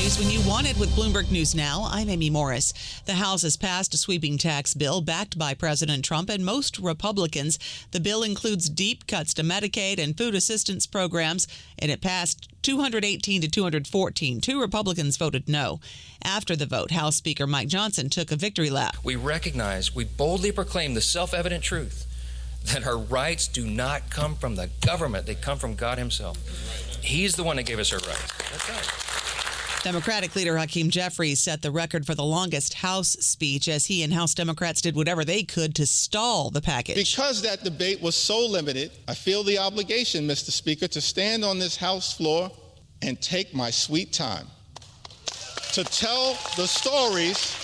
news when you want it with Bloomberg News Now. I'm Amy Morris. The House has passed a sweeping tax bill backed by President Trump and most Republicans. The bill includes deep cuts to Medicaid and food assistance programs, and it passed 218 to 214. 2 Republicans voted no. After the vote, House Speaker Mike Johnson took a victory lap. We boldly proclaim the self-evident truth that our rights do not come from the government. They come from God himself. He's the one that gave us our rights. That's right. Democratic leader Hakeem Jeffries set the record for the longest House speech as he and House Democrats did whatever they could to stall the package. Because that debate was so limited, I feel the obligation, Mr. Speaker, to stand on this House floor and take my sweet time to tell the stories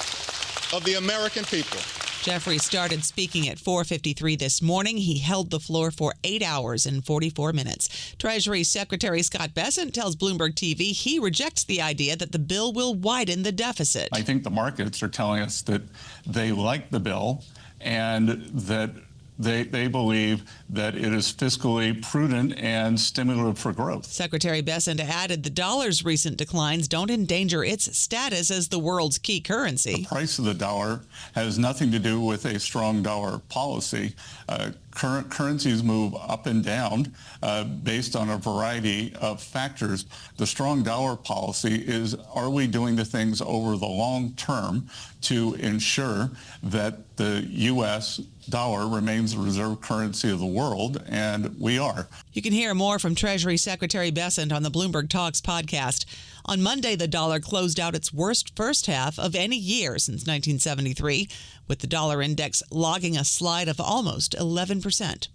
of the American people. Jeffries started speaking at 4:53 this morning. He held the floor for 8 hours and 44 minutes. Treasury Secretary Scott Bessent tells Bloomberg TV he rejects the idea that the bill will widen the deficit. I think the markets are telling us that they like the bill and that they believe that it is fiscally prudent and stimulative for growth. Secretary Bessent added the dollar's recent declines don't endanger its status as the world's key currency. The price of the dollar has nothing to do with a strong dollar policy. Current currencies move up and down based on a variety of factors. The strong dollar policy is, are we doing the things over the long term to ensure that the U.S. dollar remains the reserve currency of the world? And we are. You can hear more from Treasury Secretary Bessent on the Bloomberg Talks podcast. On Monday, the dollar closed out its worst first half of any year since 1973, with the dollar index logging a slide of almost 11%.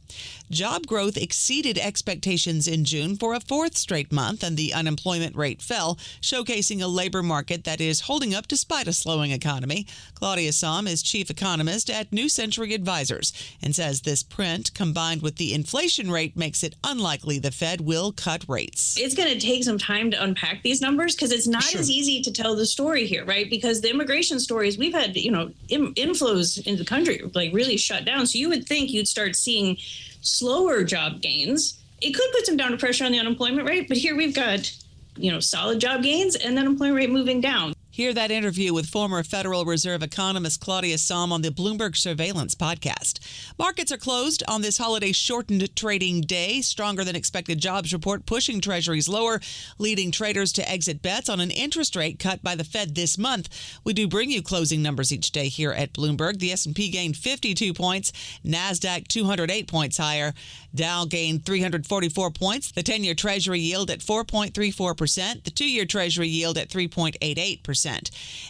Job growth exceeded expectations in June for a fourth straight month, and the unemployment rate fell, showcasing a labor market that is holding up despite a slowing economy. Claudia Sahm is chief economist at New Century Advisors and says this print, combined with the inflation rate, makes it unlikely the Fed will cut rates. It's going to take some time to unpack these numbers because it's not as easy to tell the story here, right? Because the immigration stories, we've had, inflows into the country like really shut down. So you would think you'd start seeing slower job gains. It could put some downward pressure on the unemployment rate, but here we've got, solid job gains and the unemployment rate moving down. Hear that interview with former Federal Reserve economist Claudia Sahm on the Bloomberg Surveillance podcast. Markets are closed on this holiday-shortened trading day. Stronger than expected jobs report pushing treasuries lower, leading traders to exit bets on an interest rate cut by the Fed this month. We do bring you closing numbers each day here at Bloomberg. The S&P gained 52 points, NASDAQ 208 points higher, Dow gained 344 points, the 10-year Treasury yield at 4.34%, the 2-year Treasury yield at 3.88%.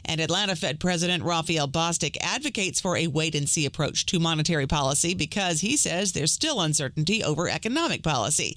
And Atlanta Fed President Raphael Bostic advocates for a wait-and-see approach to monetary policy because he says there's still uncertainty over economic policy.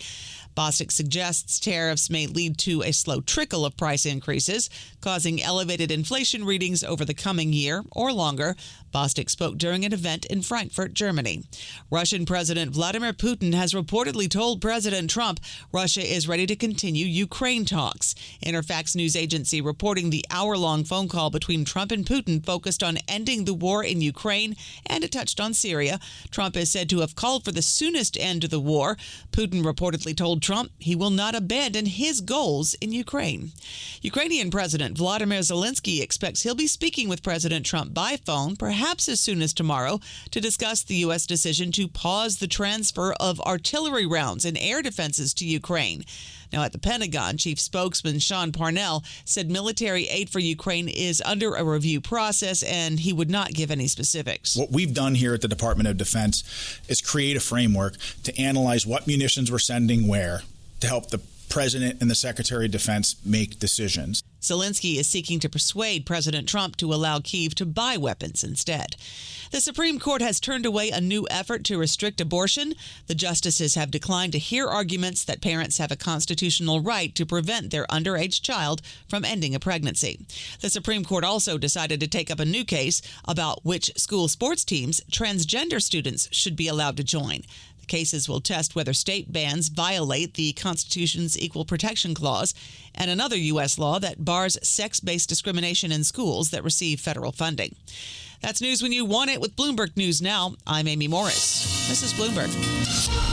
Bostic suggests tariffs may lead to a slow trickle of price increases, causing elevated inflation readings over the coming year or longer. Bostic spoke during an event in Frankfurt, Germany. Russian President Vladimir Putin has reportedly told President Trump Russia is ready to continue Ukraine talks. Interfax news agency reporting the hour-long phone call between Trump and Putin focused on ending the war in Ukraine, and it touched on Syria. Trump is said to have called for the soonest end to the war. Putin reportedly told Trump he will not abandon his goals in Ukraine. Ukrainian President Volodymyr Zelensky expects he'll be speaking with President Trump by phone, perhaps as soon as tomorrow, to discuss the U.S. decision to pause the transfer of artillery rounds and air defenses to Ukraine. Now, at the Pentagon, Chief Spokesman Sean Parnell said military aid for Ukraine is under a review process, and he would not give any specifics. What we've done here at the Department of Defense is create a framework to analyze what munitions we're sending where to help the President and the Secretary of Defense make decisions. Zelensky is seeking to persuade President Trump to allow Kyiv to buy weapons instead. The Supreme Court has turned away a new effort to restrict abortion. The justices have declined to hear arguments that parents have a constitutional right to prevent their underage child from ending a pregnancy. The Supreme Court also decided to take up a new case about which school sports teams transgender students should be allowed to join. The cases will test whether state bans violate the Constitution's Equal Protection Clause and another U.S. law that bars sex-based discrimination in schools that receive federal funding. That's news when you want it with Bloomberg News Now. I'm Amy Morris. This is Bloomberg.